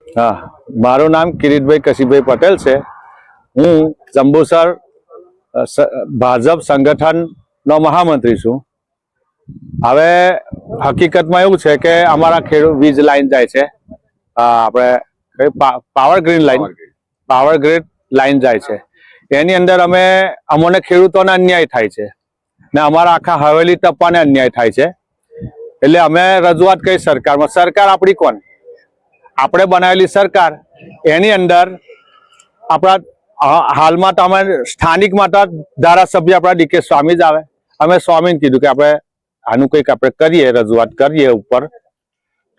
હા, મારું નામ કિરીટભાઈ કશીભાઈ પટેલ છે। હું જંબુસર ભાજપ સંગઠનનો મહામંત્રી છું। હવે હકીકતમાં એવું છે કે અમારા વીજ લાઈન જાય છે, આપણે પાવર ગ્રીડ લાઈન જાય છે। એની અંદર અમને ખેડૂતોને અન્યાય થાય છે ને અમારા આખા હવેલી ટપ્પાને અન્યાય થાય છે। એટલે અમે રજૂઆત કરી સરકારમાં। સરકાર આપણી કોણ? આપણે બનાવેલી સરકાર। એની અંદર આપણા હાલમાં તો અમે સ્થાનિક માટે ધારાસભ્ય આપણા ડીકે સ્વામી જ આવે। અમે સ્વામીને કીધું કે આપણે આનું કંઈક આપણે કરીએ, રજૂઆત કરીએ ઉપર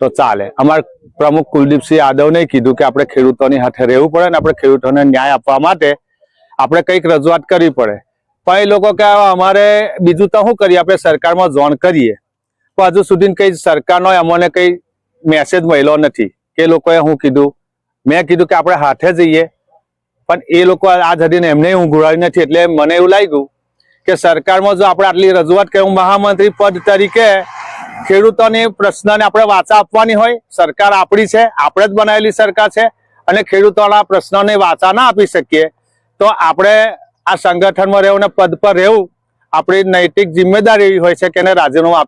તો ચાલે। અમારા પ્રમુખ કુલદીપસિંહ યાદવને કીધું કે આપણે ખેડૂતોની હાથે રહેવું પડે ને આપણે ખેડૂતોને ન્યાય આપવા માટે આપણે કંઈક રજૂઆત કરવી પડે। પણ એ લોકો કે અમારે બીજું તો શું કરીએ, આપણે સરકારમાં જોઈન કરીએ, પણ હજુ સુધી કંઈ સરકારનો અમને કંઈ મેસેજ મળ્યો નથી કે એ લોકોએ શું કીધું। મેં કીધું કે આપણે હાથે જઈએ, પણ એ લોકો આજ સુધી એમને હું ઘોડાવી નથી। એટલે મને એવું લાગ્યું કે સરકારમાં જો આપણે આટલી રજૂઆત કરી, મહામંત્રી પદ તરીકે ખેડૂતોની પ્રશ્નને આપણે વાચા આપવાની હોય। સરકાર આપણી છે, આપણે જ બનાવેલી સરકાર છે, અને ખેડૂતોના પ્રશ્નોને વાચા ના આપી શકીએ તો આપણે આ સંગઠનમાં રહેવું ને પદ પર રહેવું આપણી નૈતિક જિમ્મેદારી એવી હોય છે કે એને રાજીનામું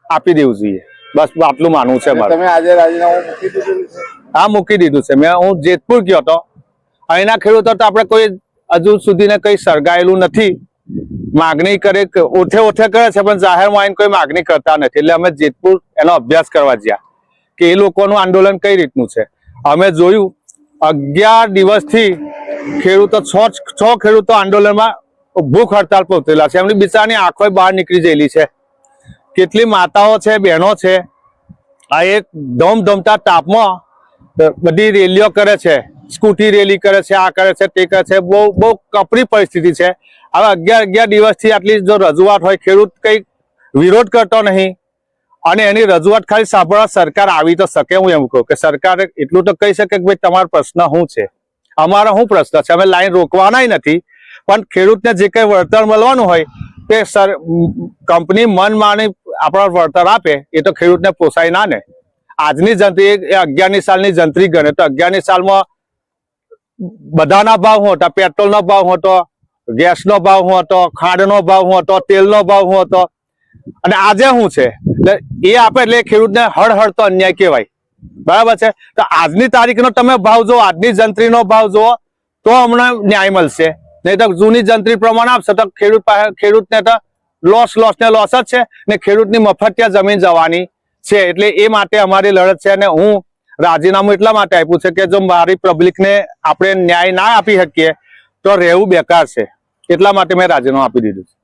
આપી દેવું જોઈએ। બસ આટલું માનવું છે મારું। તમે આજે રાજીનામું મૂકી દીધું છે? હા, મૂકી દીધું છે। હું જેતપુર ગયો હતો। અહીંના ખેડૂતો તો આપણે કોઈ હજુ સુધીને કંઈ સળગાયેલું નથી। માગણી કરે, ઓઠે કરે છે, પણ જાહેરમાં આવીને કોઈ માગણી કરતા નથી। એટલે અમે જેતપુર એનો અભ્યાસ કરવા ગયા કે એ લોકોનું આંદોલન કઈ રીતનું છે। અમે જોયું 11 દિવસથી ખેડૂતો છ ખેડૂતો આંદોલનમાં ભૂખ હડતાલ પર ઉતરેલા છે। એમની બિચારાની આંખો બહાર નીકળી ગયેલી છે। કેટલી માતાઓ છે, બહેનો છે, આ એક ધમધમતા તાપમાં બધી રેલીઓ કરે છે, સ્કૂટી રેલી કરે છે, આ કરે છે, તે કરે છે। બહુ કપરી પરિસ્થિતિ છે। હવે 11 દિવસથી આટલી જો રજૂઆત હોય, ખેડૂત કંઈ વિરોધ કરતો નહીં અને એની રજૂઆત ખાલી સાંભળવા સરકાર આવી તો શકે। હું એમ કહું કે સરકાર એટલું તો કહી શકે કે ભાઈ તમારો પ્રશ્ન શું છે, અમારો શું પ્રશ્ન છે। અમે લાઈન રોકવાના નથી, પણ ખેડૂતને જે કંઈ વળતર મળવાનું હોય તે કંપની મન માની આપણા વળતર આપે, એ તો ખેડૂતને પોસાય ના ને। આજની જંત્રી એ 11ની સાલની જંત્રી ગણે તો 11ની સાલમાં બધાના ભાવ શું હતા? પેટ્રોલનો ભાવ શું હતો, ગેસનો ભાવ શું હતો, ખાંડનો ભાવ શું હતો, તેલનો ભાવ શું હતો, અને આજે શું છે? એટલે એ આપે એટલે ખેડૂતને હળ તો અન્યાય કહેવાય। બરાબર છે? તો આજની તારીખનો તમે ભાવ જુઓ, આજની જંત્રીનો ભાવ જુઓ તો હમણાં ન્યાય મળશે। નહીં તો જૂની જંત્રી પ્રમાણે આપશે તો ખેડૂતને તો લોસ ને લોસ જ છે ને, ખેડૂતની મફતિયા જમીન જવાની છે। એટલે એ માટે અમારી લડત છે। અને હું રાજીનામું એટલા માટે આપ્યું છે કે જો મારી પબ્લિકને આપણે ન્યાય ના આપી શકીએ તો રહેવું બેકાર છે। એટલા માટે મેં રાજીનામું આપી દીધું છે।